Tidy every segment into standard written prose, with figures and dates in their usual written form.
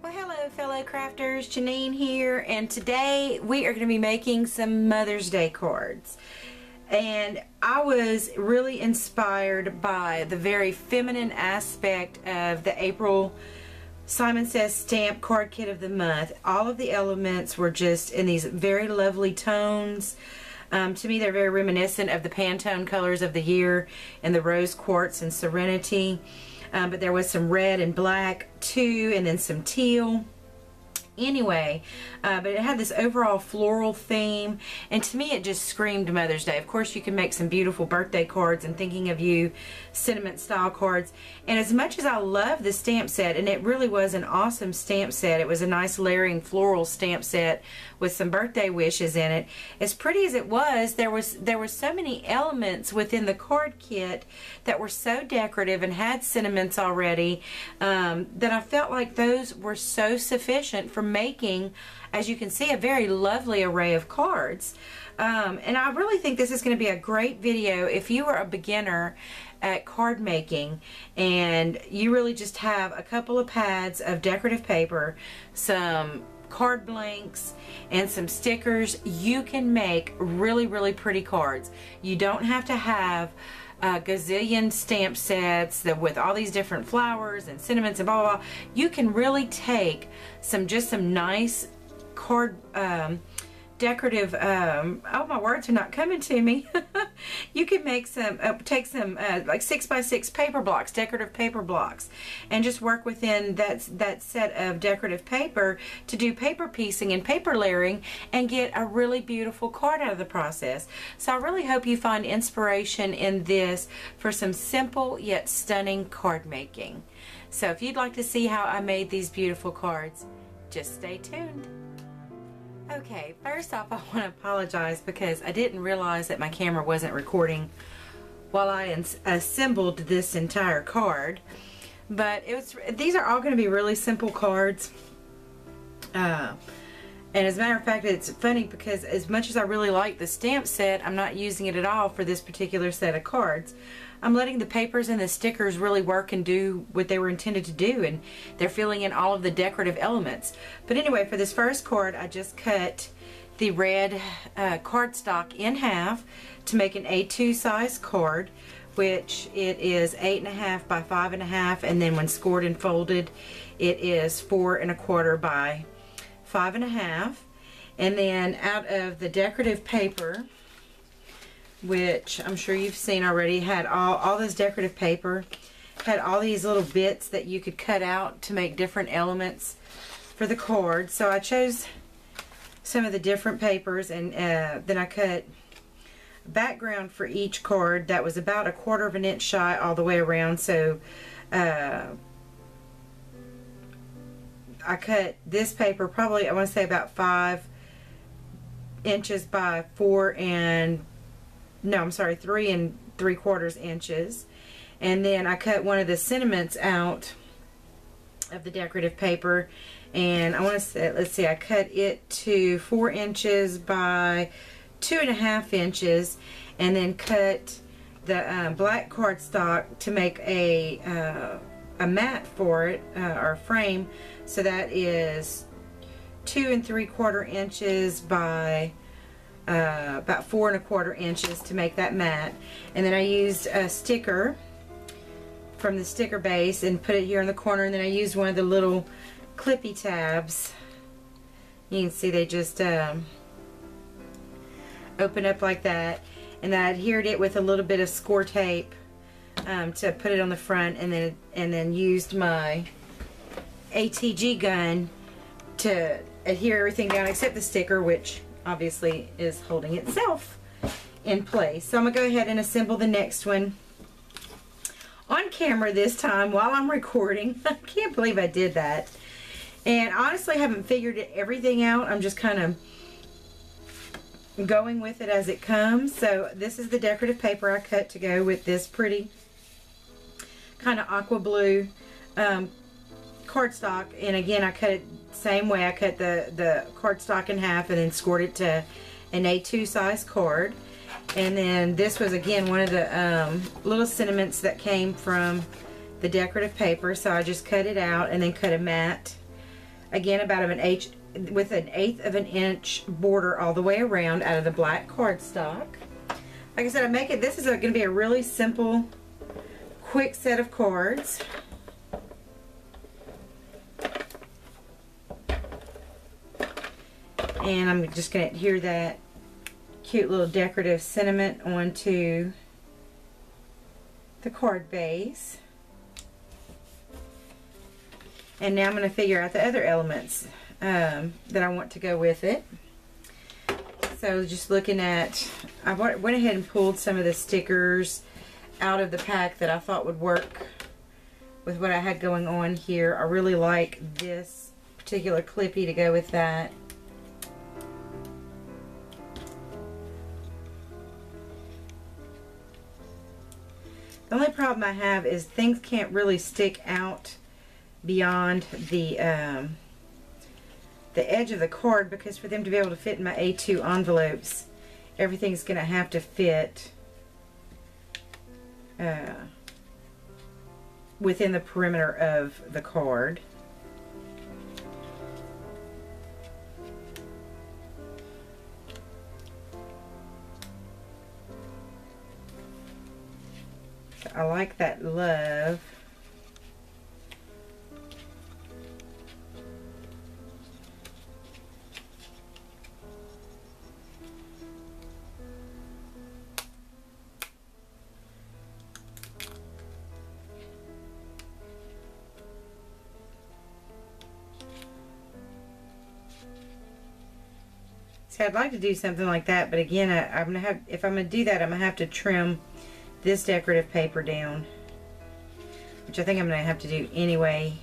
Well, hello fellow crafters, Janine here, and today we are going to be making some Mother's Day cards. And I was really inspired by the very feminine aspect of the April Simon Says Stamp Card Kit of the Month. All of the elements were just in these very lovely tones. To me, they're very reminiscent of the Pantone colors of the year and the Rose Quartz and Serenity. But there was some red and black too, and then some teal. Anyway, but it had this overall floral theme, and to me it just screamed Mother's Day. Of course, you can make some beautiful birthday cards and thinking of you sentiment style cards. And as much as I love the stamp set, and it really was an awesome stamp set, it was a nice layering floral stamp set with some birthday wishes in it. As pretty as it was, there were so many elements within the card kit that were so decorative and had sentiments already, that I felt like those were so sufficient for making, as you can see, a very lovely array of cards. And I really think this is going to be a great video if you are a beginner at card making and you really just have a couple of pads of decorative paper, some card blanks, and some stickers. You can make really pretty cards. You don't have to have a gazillion stamp sets with all these different flowers and sentiments and blah blah blah. You can really take some nice card decorative, oh, my words are not coming to me. You can make some, take some like 6x6 paper blocks, decorative paper blocks, and just work within that set of decorative paper to do paper piecing and paper layering and get a really beautiful card out of the process. So I really hope you find inspiration in this for some simple yet stunning card making. So if you'd like to see how I made these beautiful cards, just stay tuned. Okay, first off, I want to apologize because I didn't realize that my camera wasn't recording while I assembled this entire card. But these are all going to be really simple cards. And as a matter of fact, it's funny because as much as I really like the stamp set, I'm not using it at all for this particular set of cards. I'm letting the papers and the stickers really work and do what they were intended to do, and they're filling in all of the decorative elements. But anyway, for this first card, I just cut the red cardstock in half to make an A2 size card, which it is 8.5 by 5.5, and then when scored and folded, it is 4 1/4 by 5.5. And then out of the decorative paper, which I'm sure you've seen already, had all this decorative paper, had all these little bits that you could cut out to make different elements for the card. So I chose some of the different papers, and then I cut a background for each card that was about 1/4 of an inch shy all the way around. So I cut this paper probably, I want to say about 5 inches by 3 3/4 inches. And then I cut one of the sentiments out of the decorative paper, and I want to say, let's see, I cut it to 4 inches by 2.5 inches, and then cut the black cardstock to make a mat for it, or frame. So that is 2 3/4 inches by about 4 1/4 inches to make that mat. And then I used a sticker from the sticker base and put it here in the corner, and then I used one of the little clippy tabs. You can see they just open up like that, and I adhered it with a little bit of score tape to put it on the front, and then used my ATG gun to adhere everything down except the sticker, which obviously is holding itself in place. So I'm going to go ahead and assemble the next one on camera this time while I'm recording. I can't believe I did that. And honestly, I haven't figured everything out. I'm just kind of going with it as it comes. So this is the decorative paper I cut to go with this pretty kind of aqua blue cardstock. And again, I cut it same way. I cut the cardstock in half and then scored it to an A2 size card. And then this was again one of the little sentiments that came from the decorative paper, so I just cut it out and then cut a mat Again, about an H with an 1/8 of an inch border all the way around out of the black cardstock. Like I said, this is going to be a really simple, quick set of cards. And I'm just going to adhere that cute little decorative sentiment onto the card base. And now I'm going to figure out the other elements that I want to go with it. So just looking at, I went ahead and pulled some of the stickers out of the pack that I thought would work with what I had going on here. I really like this particular clippy to go with that. The only problem I have is things can't really stick out beyond the edge of the card, because for them to be able to fit in my A2 envelopes, everything's going to have to fit within the perimeter of the card. So I like that love. See, I'd like to do something like that, but again, I'm gonna have, if I'm gonna do that, I'm gonna have to trim this decorative paper down, which I think I'm gonna have to do anyway.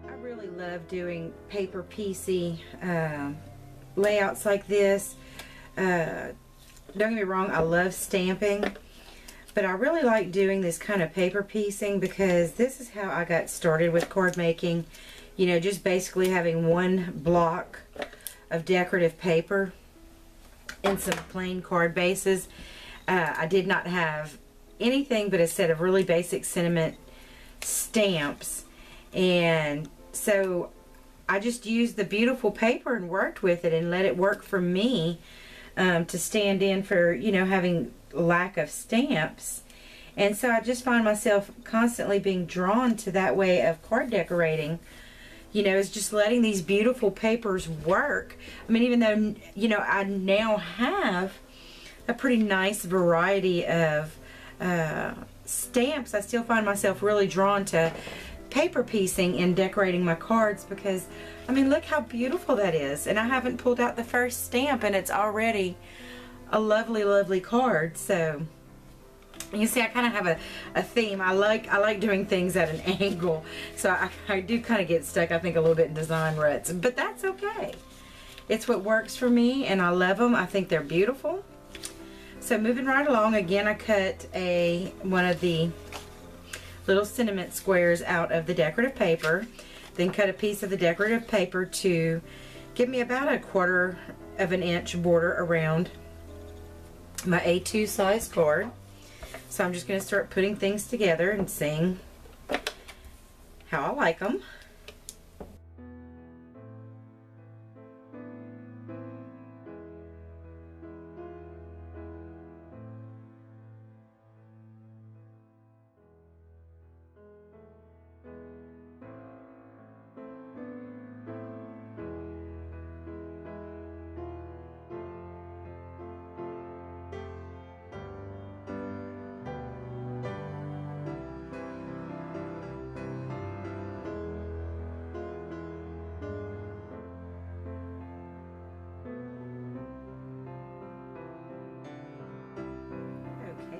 I really love doing paper piecey layouts like this. Don't get me wrong, I love stamping, but I really like doing this kind of paper piecing because this is how I got started with card making. You know, just basically having one block of decorative paper and some plain card bases. I did not have anything but a set of really basic sentiment stamps, and so I just used the beautiful paper and worked with it and let it work for me to stand in for, you know, having lack of stamps. And so I just find myself constantly being drawn to that way of card decorating. You know, is just letting these beautiful papers work. I mean, even though, you know, I now have a pretty nice variety of stamps, I still find myself really drawn to paper piecing and decorating my cards because, I mean, look how beautiful that is. And I haven't pulled out the first stamp and it's already a lovely, lovely card. So you see, I kind of have a theme. I like doing things at an angle. So I do kind of get stuck, I think, a little bit in design ruts. But that's okay. It's what works for me, and I love them. I think they're beautiful. So moving right along, again, I cut one of the little sentiment squares out of the decorative paper. Then cut a piece of the decorative paper to give me about 1/4 of an inch border around my A2 size card. So I'm just going to start putting things together and seeing how I like them.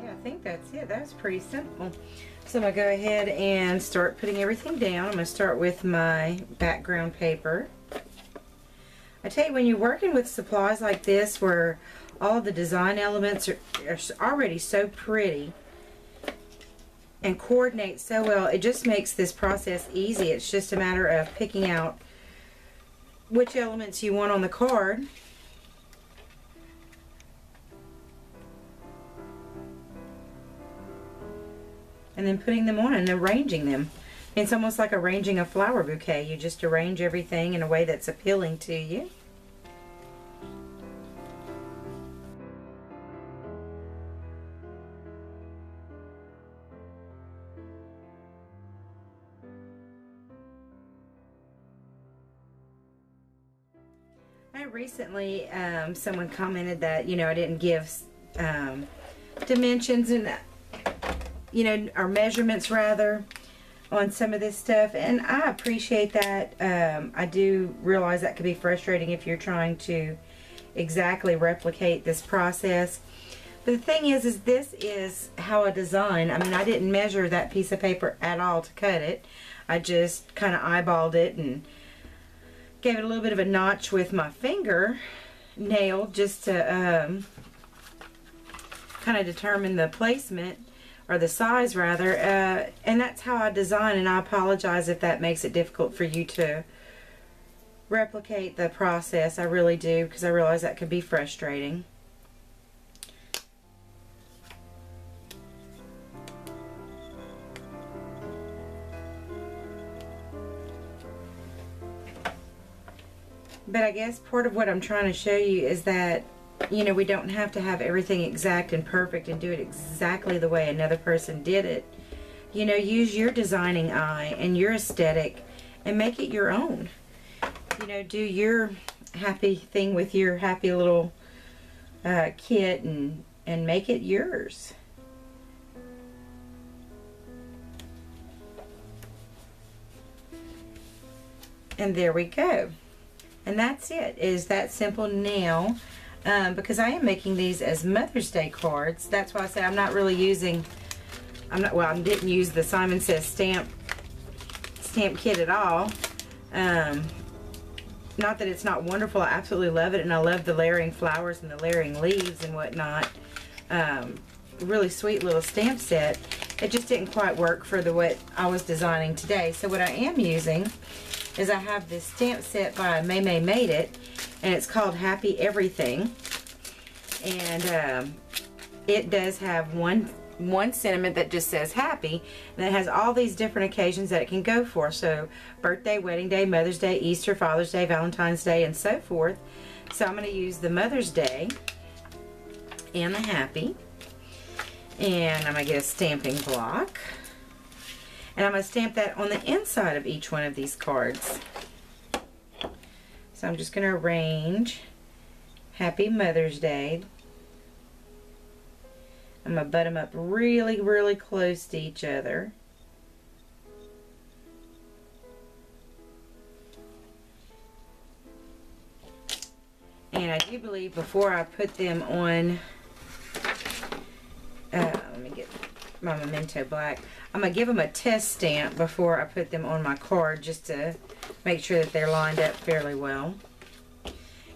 I think that's it. That's pretty simple. So I'm going to go ahead and start putting everything down. I'm going to start with my background paper. I tell you, when you're working with supplies like this where all the design elements are already so pretty and coordinate so well, it just makes this process easy. It's just a matter of picking out which elements you want on the card. And then putting them on and arranging them. It's almost like arranging a flower bouquet. You just arrange everything in a way that's appealing to you. I recently, someone commented that, you know, I didn't give dimensions and or measurements rather on some of this stuff, and I appreciate that. I do realize that could be frustrating if you're trying to exactly replicate this process. But the thing is this is how I design. I mean, I didn't measure that piece of paper at all to cut it. I just kind of eyeballed it and gave it a little bit of a notch with my finger nail just to kind of determine the placement, or the size rather, and that's how I design, and I apologize if that makes it difficult for you to replicate the process. I really do, because I realize that could be frustrating. But I guess part of what I'm trying to show you is that, you know, we don't have to have everything exact and perfect and do it exactly the way another person did it. You know, use your designing eye and your aesthetic and make it your own. You know, do your happy thing with your happy little kit and make it yours. And there we go. And that's it. It is that simple now. Because I am making these as Mother's Day cards. That's why I say I'm not really using, I didn't use the Simon Says stamp kit at all. Not that it's not wonderful. I absolutely love it, and I love the layering flowers and the layering leaves and whatnot. Really sweet little stamp set. It just didn't quite work for what I was designing today. So what I am using is I have this stamp set by May Made It, and it's called Happy Everything, and it does have one sentiment that just says happy, and it has all these different occasions that it can go for. So birthday, wedding day, Mother's Day, Easter, Father's Day, Valentine's Day, and so forth. So I'm going to use the Mother's Day and the happy, and I'm going to get a stamping block, and I'm going to stamp that on the inside of each one of these cards. So I'm just going to arrange Happy Mother's Day. I'm going to butt them up really, really close to each other. And I do believe before I put them on, let me get my Memento Black. I'm going to give them a test stamp before I put them on my card, just to make sure that they're lined up fairly well.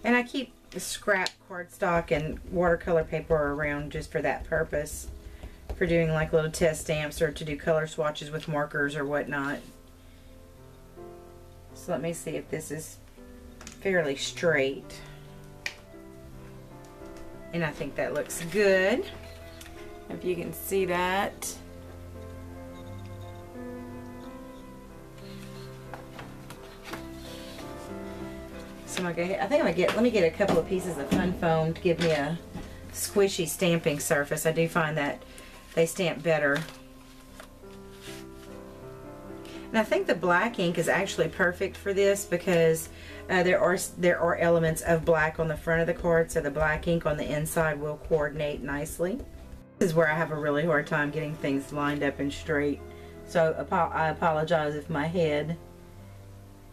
And I keep scrap cardstock and watercolor paper around just for that purpose, for doing like little test stamps or to do color swatches with markers or whatnot. So let me see if this is fairly straight. And I think that looks good. If you can see that. So I think I'm gonna let me get a couple of pieces of fun foam to give me a squishy stamping surface. I do find that they stamp better. And I think the black ink is actually perfect for this because there are elements of black on the front of the card, so the black ink on the inside will coordinate nicely. This is where I have a really hard time getting things lined up and straight. So I apologize if my head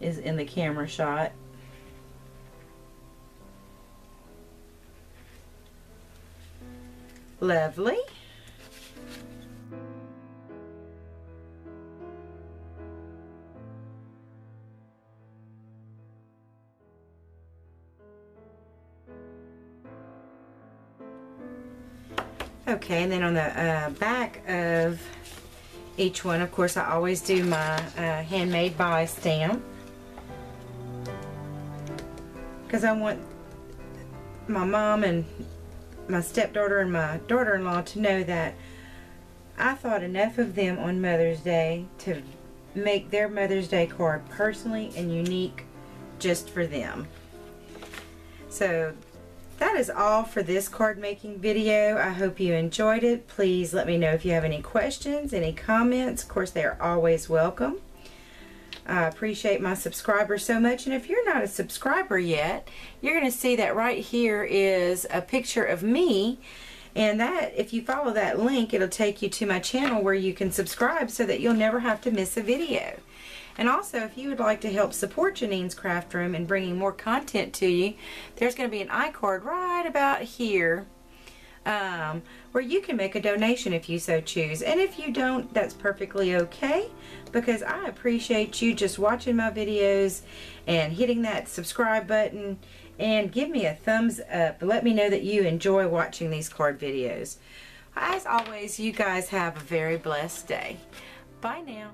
is in the camera shot. Lovely. Okay, and then on the back of each one, of course, I always do my handmade by stamp because I want my mom and my stepdaughter and my daughter-in-law to know that I thought enough of them on Mother's Day to make their Mother's Day card personally and unique just for them. So that is all for this card making video. I hope you enjoyed it. Please let me know if you have any questions, any comments. Of course, they are always welcome. I appreciate my subscribers so much, and if you're not a subscriber yet, you're going to see that right here is a picture of me, and that if you follow that link, it'll take you to my channel where you can subscribe so that you'll never have to miss a video. And also, if you would like to help support Janine's Craft Room and bringing more content to you, there's going to be an iCard right about here where you can make a donation if you so choose. And if you don't, that's perfectly okay, because I appreciate you just watching my videos and hitting that subscribe button and give me a thumbs up. Let me know that you enjoy watching these card videos. As always, you guys have a very blessed day. Bye now.